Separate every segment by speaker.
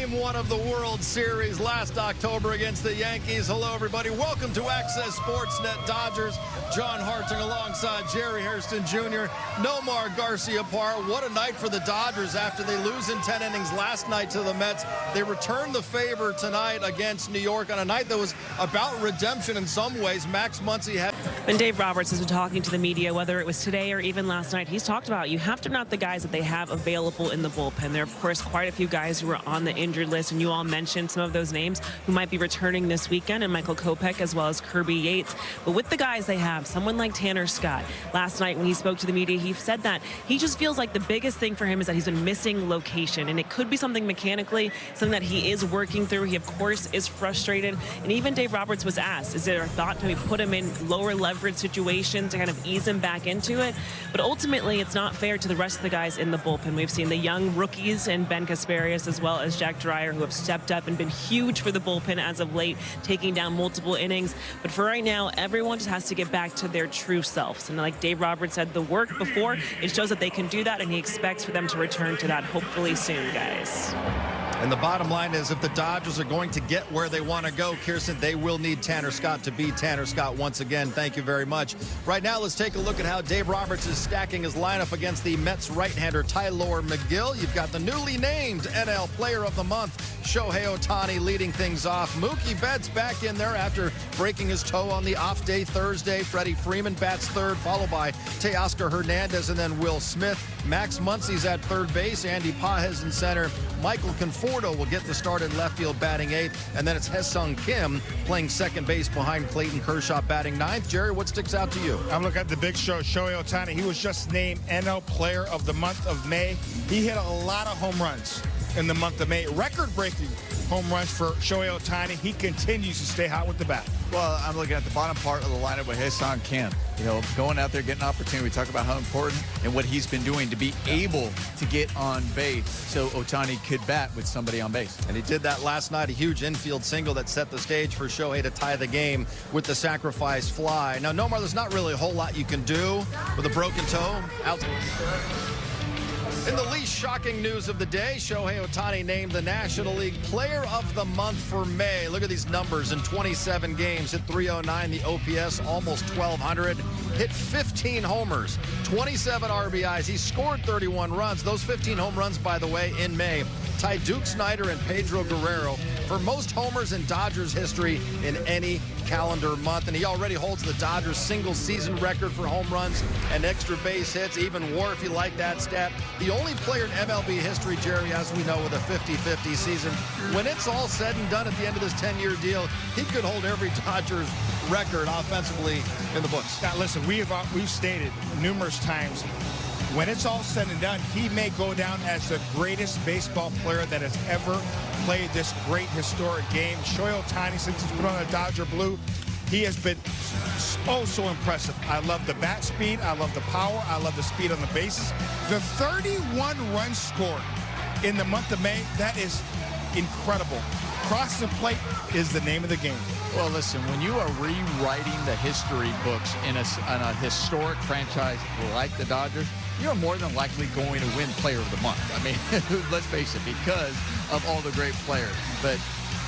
Speaker 1: Game 1 of the World Series last October against the Yankees. Hello, everybody. Welcome to Access Sportsnet Dodgers. John Harting alongside Jerry Hairston Jr., Nomar Garciaparra. What a night for the Dodgers after they lose in 10 innings last night to the Mets. They return the favor tonight against New York on a night that was about redemption in some ways. Max Muncy had...
Speaker 2: And Dave Roberts has been talking to the media, whether it was today or even last night. He's talked about you have to not the guys that they have available in the bullpen. There are, of course, quite a few guys who are on the injured list, and you all mentioned some of those names who might be returning this weekend, and Michael Kopech as well as Kirby Yates. But with the guys they have, someone like Tanner Scott, last night when he spoke to the media, he said that he just feels like the biggest thing for him is that he's been missing location, and it could be something mechanically, something that he is working through. He, of course, is frustrated, and even Dave Roberts was asked, is there a thought to maybe put him in lower leverage situations to kind of ease him back into it? But ultimately, it's not fair to the rest of the guys in the bullpen. We've seen the young rookies and Ben Kasparias as well as Jack Dreyer who have stepped up and been huge for the bullpen as of late, taking down multiple innings. But for right now, everyone just has to get back to their true selves. And like Dave Roberts said, the work before, it shows that they can do that, and he expects for them to return to that hopefully soon, guys.
Speaker 1: And the bottom line is if the Dodgers are going to get where they want to go, Kirsten, they will need Tanner Scott to be Tanner Scott once again. Thank you very much. Right now, let's take a look at how Dave Roberts is stacking his lineup against the Mets right-hander Tylor Megill. You've got the newly named NL Player of the Month, Shohei Ohtani, leading things off. Mookie Betts back in there after breaking his toe on the off-day Thursday. Freddie Freeman bats third, followed by Teoscar Hernandez and then Will Smith. Max Muncy's at third base. Andy Pages in center. Michael Conforto will get the start in left field batting eighth. And then it's Haesung Kim playing second base behind Clayton Kershaw batting ninth. Jerry, what sticks out to you?
Speaker 3: I'm looking at the big show, Shohei Ohtani. He was just named NL Player of the Month of May. He hit a lot of home runs in the month of May. Record-breaking home runs for Shohei Ohtani. He continues to stay hot with the bat.
Speaker 4: Well, I'm looking at the bottom part of the lineup with Haesung Kim. You know, going out there, getting an opportunity. We talk about how important and what he's been doing to be able to get on base so Ohtani could bat with somebody on base.
Speaker 1: And he did that last night, a huge infield single that set the stage for Shohei to tie the game with the sacrifice fly. Now, Nomar, there's not really a whole lot you can do with a broken toe. Out. In the least shocking news of the day, Shohei Ohtani named the National League Player of the Month for May. Look at these numbers. In 27 games, hit .309, the OPS, almost 1,200. Hit 15 homers, 27 RBIs. He scored 31 runs. Those 15 home runs, by the way, in May, tied Duke Snider and Pedro Guerrero for most homers in Dodgers history in any calendar month. And he already holds the Dodgers single-season record for home runs and extra base hits, even WAR if you like that stat. The only player in MLB history, Jerry, as we know, with a 50-50 season. When it's all said and done at the end of this 10-year deal, he could hold every Dodgers record offensively in the books.
Speaker 3: Now, listen, we've stated numerous times, when it's all said and done, he may go down as the greatest baseball player that has ever played this great historic game. Shohei Ohtani, since he's put on a Dodger blue, he has been so impressive. I love the bat speed. I love the power. I love the speed on the bases. The 31 runs scored in the month of May, that is incredible. Cross the plate is the name of the game.
Speaker 4: Well, listen, when you are rewriting the history books in a historic franchise like the Dodgers, you're more than likely going to win Player of the Month. I mean, let's face it, because of all the great players. But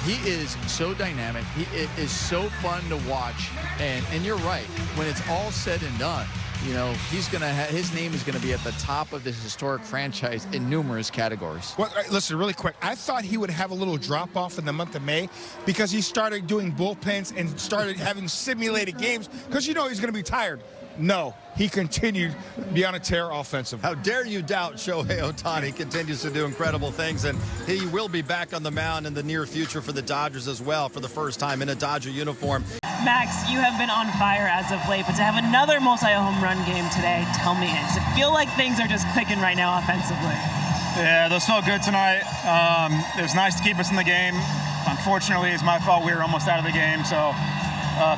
Speaker 4: he is so dynamic. It is so fun to watch. And you're right. When it's all said and done, you know, his name is going to be at the top of this historic franchise in numerous categories.
Speaker 3: Well, listen, really quick. I thought he would have a little drop-off in the month of May because he started doing bullpens and started having simulated games because, you know, he's going to be tired. No, he continued to be on a tear offensive.
Speaker 1: How dare you doubt Shohei Ohtani continues to do incredible things, and he will be back on the mound in the near future for the Dodgers as well for the first time in a Dodger uniform.
Speaker 2: Max, you have been on fire as of late, but to have another multi-home run game today, tell me, does it feel like things are just clicking right now offensively?
Speaker 5: Yeah, those felt good tonight. It was nice to keep us in the game. Unfortunately, it's my fault we were almost out of the game, so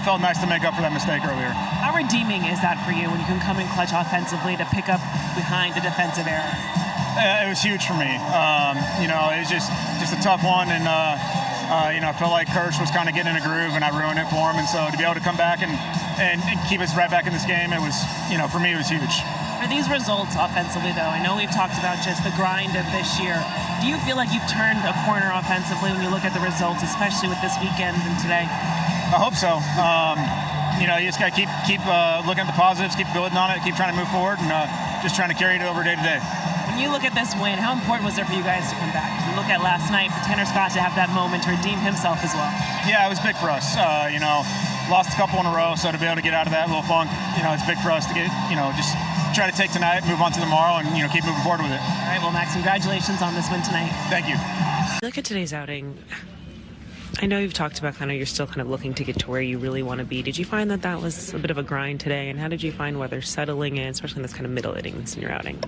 Speaker 5: felt nice to make up for that mistake earlier.
Speaker 2: How redeeming is that for you when you can come in clutch offensively to pick up behind a defensive error?
Speaker 5: It was huge for me. You know, it was just a tough one, and you know, I felt like Kirsch was kind of getting in a groove, and I ruined it for him. And so to be able to come back and and keep us right back in this game. It was, for me, it was huge.
Speaker 2: For these results offensively, though, I know we've talked about just the grind of this year. Do you feel like you've turned a corner offensively when you look at the results, especially with this weekend and today?
Speaker 5: I hope so. You just got to keep looking at the positives, keep building on it, keep trying to move forward, and just trying to carry it over day to day.
Speaker 2: When you look at this win, how important was it for you guys to come back? You look at last night for Tanner Scott to have that moment to redeem himself as well.
Speaker 5: Yeah, it was big for us. Lost a couple in a row, so to be able to get out of that little funk, it's big for us to get, just try to take tonight, move on to tomorrow, and keep moving forward with it.
Speaker 2: All right, well, Max, congratulations on this win tonight.
Speaker 5: Thank you.
Speaker 2: Look at today's outing. I know you've talked about you're still looking to get to where you really want to be. Did you find that was a bit of a grind today? And how did you find weather settling in, especially in this middle innings in your outing?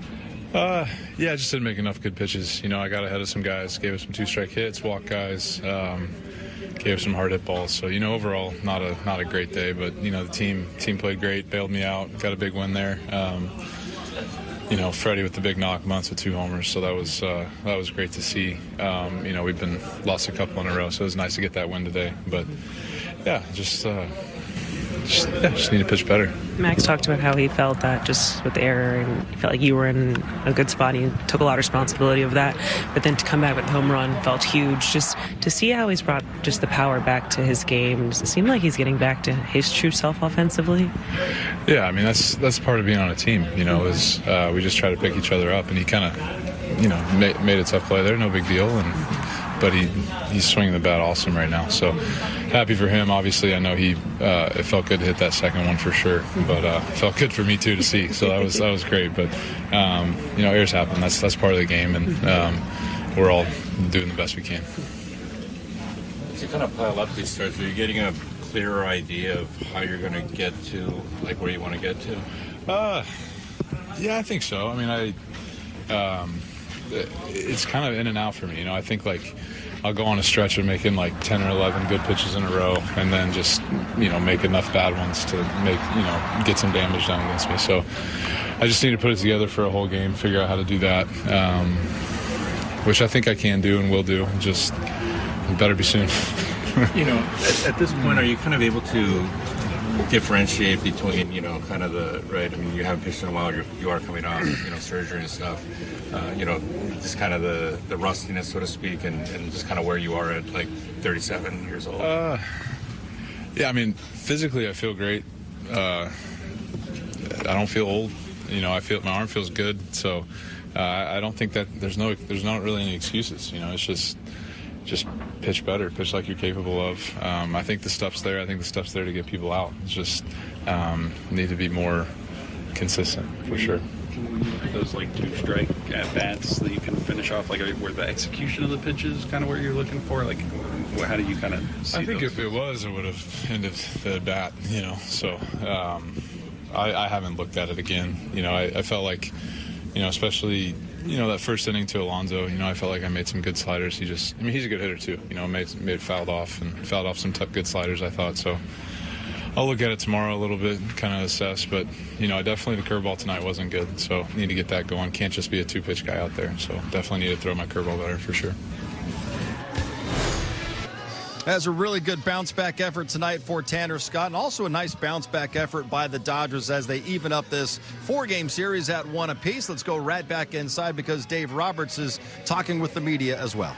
Speaker 6: Yeah, I just didn't make enough good pitches. I got ahead of some guys, gave us some two-strike hits, walked guys, gave us some hard hit balls. So, overall, not a great day. But, the team played great, bailed me out, got a big win there. Freddie with the big knock, Months with 2 homers, so that was great to see. We've lost a couple in a row, so it was nice to get that win today. But yeah, just need to pitch better.
Speaker 2: Max talked about how he felt that just with the error, and he felt like you were in a good spot. And he took a lot of responsibility of that, but then to come back with the home run felt huge. Just to see how he's brought just the power back to his game. Does it seem like he's getting back to his true self offensively?
Speaker 6: Yeah, that's part of being on a team. Is we just try to pick each other up, and he kind of made a tough play there, no big deal, but he's swinging the bat awesome right now. So happy for him. Obviously, I know it felt good to hit that second one for sure, but it felt good for me too to see. So that was great. But errors happen. That's part of the game, and we're all doing the best we can.
Speaker 7: As you kind of pile up these starts, are you getting a clearer idea of how you're going to get to where you want to get to?
Speaker 6: Yeah, I think so. It's kind of in and out for me. I think I'll go on a stretch of making 10 or 11 good pitches in a row, and then just make enough bad ones to get some damage done against me. So I just need to put it together for a whole game, figure out how to do that, which I think I can do and will do. Just better be soon.
Speaker 7: At this point, are you kind of able to differentiate between, kind of you haven't pitched in a while, you are coming off, surgery and stuff, just kind of the rustiness, so to speak, and just kind of where you are at 37 years old?
Speaker 6: Yeah, physically I feel great. I don't feel old. I feel my arm feels good, so I don't think that there's not really any excuses. It's just pitch better, pitch like you're capable of. I think the stuff's there. I think the stuff's there to get people out. It's just need to be more consistent, for sure.
Speaker 8: Those 2-strike at bats that you can finish off, where the execution of the pitches kind of where you're looking for, how do you kind of see
Speaker 6: I think
Speaker 8: those?
Speaker 6: If it was, it would have ended the at bat, So I haven't looked at it again. I felt like, especially. That first inning to Alonso, I felt like I made some good sliders. He's a good hitter too. Made fouled off some tough good sliders, I thought. So I'll look at it tomorrow a little bit, kind of assess. But, definitely the curveball tonight wasn't good. So need to get that going. Can't just be a 2-pitch guy out there. So definitely need to throw my curveball better for sure.
Speaker 1: That's a really good bounce-back effort tonight for Tanner Scott, and also a nice bounce-back effort by the Dodgers as they even up this 4-game series at 1 apiece. Let's go right back inside because Dave Roberts is talking with the media as well.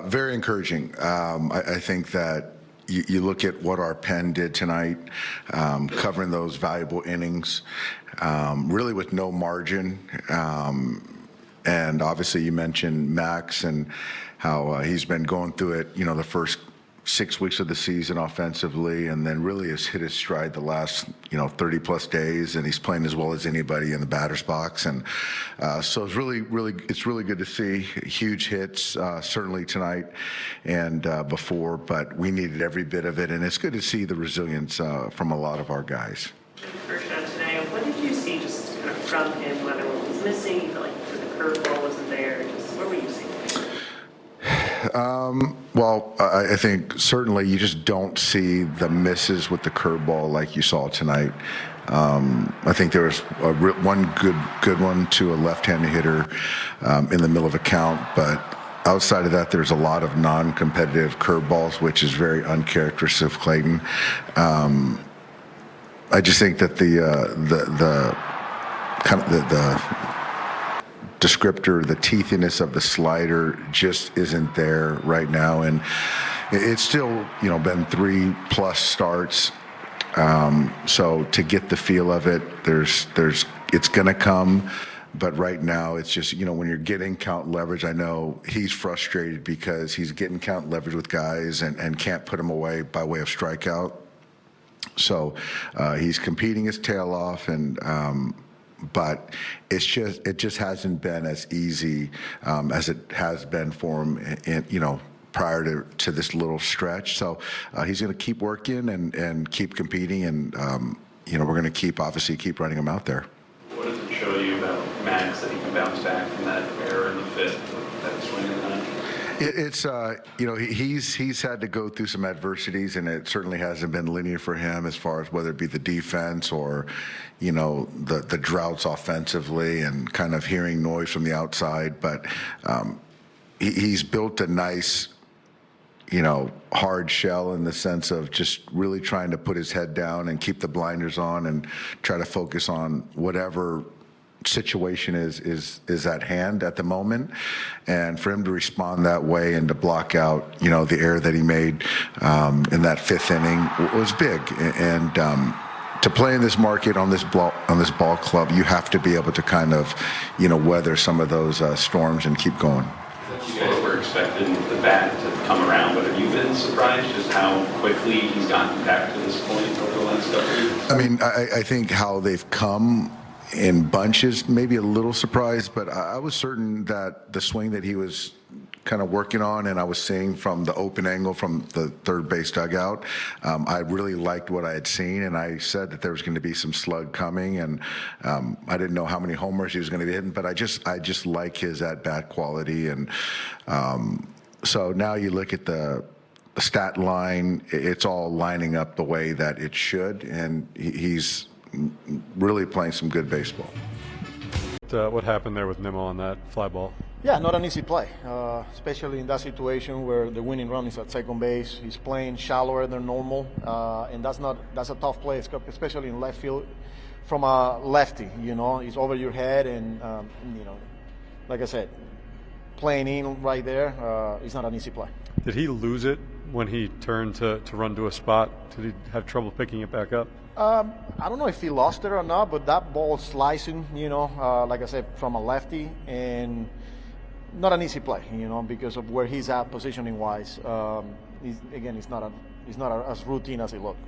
Speaker 9: Very encouraging. I think that you look at what our pen did tonight, covering those valuable innings, really with no margin. And obviously you mentioned Max and how he's been going through it, the first 6 weeks of the season offensively, and then really has hit his stride the last, 30-plus days, and he's playing as well as anybody in the batter's box. And so it's really good to see huge hits, certainly tonight and before, but we needed every bit of it, and it's good to see the resilience from a lot of our guys.
Speaker 2: First shot today, what did you see just kind of from him, whether it was missing, you felt like the curveball wasn't there, just what were you seeing?
Speaker 9: Well, I think certainly you just don't see the misses with the curveball like you saw tonight. I think there was one good one to a left-handed hitter in the middle of a count, but outside of that, there's a lot of non-competitive curveballs, which is very uncharacteristic of Clayton. I just think that the kind of the descriptor, the teethiness of the slider just isn't there right now, and it's still, you know, been 3+ starts. So to get the feel of it, it's going to come. But right now, it's just, you know, when you're getting count leverage, I know he's frustrated because he's getting count leverage with guys and can't put them away by way of strikeout. So he's competing his tail off, and but it just hasn't been as easy as it has been for him, you know, prior to this little stretch. So he's going to keep working and keep competing, and you know, we're going to obviously keep running him out there.
Speaker 8: What does it show you about Max that he can bounce back from that error in the fifth, that swing in the ninth?
Speaker 9: It's you know, he's had to go through some adversities, and it certainly hasn't been linear for him as far as whether it be the defense or, you know, the droughts offensively and kind of hearing noise from the outside. But he's built a nice, you know, hard shell in the sense of just really trying to put his head down and keep the blinders on and try to focus on whatever situation is at hand at the moment. And for him to respond that way and to block out, you know, the error that he made in that fifth inning was big. And to play in this market on this ball club, you have to be able to kind of, you know, weather some of those storms and keep going.
Speaker 8: You guys were expecting the bat to come around, but have you been surprised just how quickly he's gotten back to this point over the last couple of years?
Speaker 9: I mean, I think how they've come in bunches, maybe a little surprised, but I was certain that the swing that he was kind of working on, and I was seeing from the open angle from the third base dugout, I really liked what I had seen, and I said that there was going to be some slug coming, and I didn't know how many homers he was going to be hitting, but I just like his at-bat quality, and so now you look at the stat line, it's all lining up the way that it should, and he's really playing some good baseball.
Speaker 10: What happened there with Nimmo on that fly ball?
Speaker 11: Yeah, not an easy play, especially in that situation where the winning run is at second base. He's playing shallower than normal, and that's a tough play, especially in left field from a lefty. You know, he's over your head, and you know, like I said, playing in right there is not an easy play.
Speaker 10: Did he lose it when he turned to run to a spot? Did he have trouble picking it back up?
Speaker 11: I don't know if he lost it or not, but that ball slicing, you know, like I said, from a lefty, and not an easy play, you know, because of where he's at positioning wise. It's not as routine as it looked.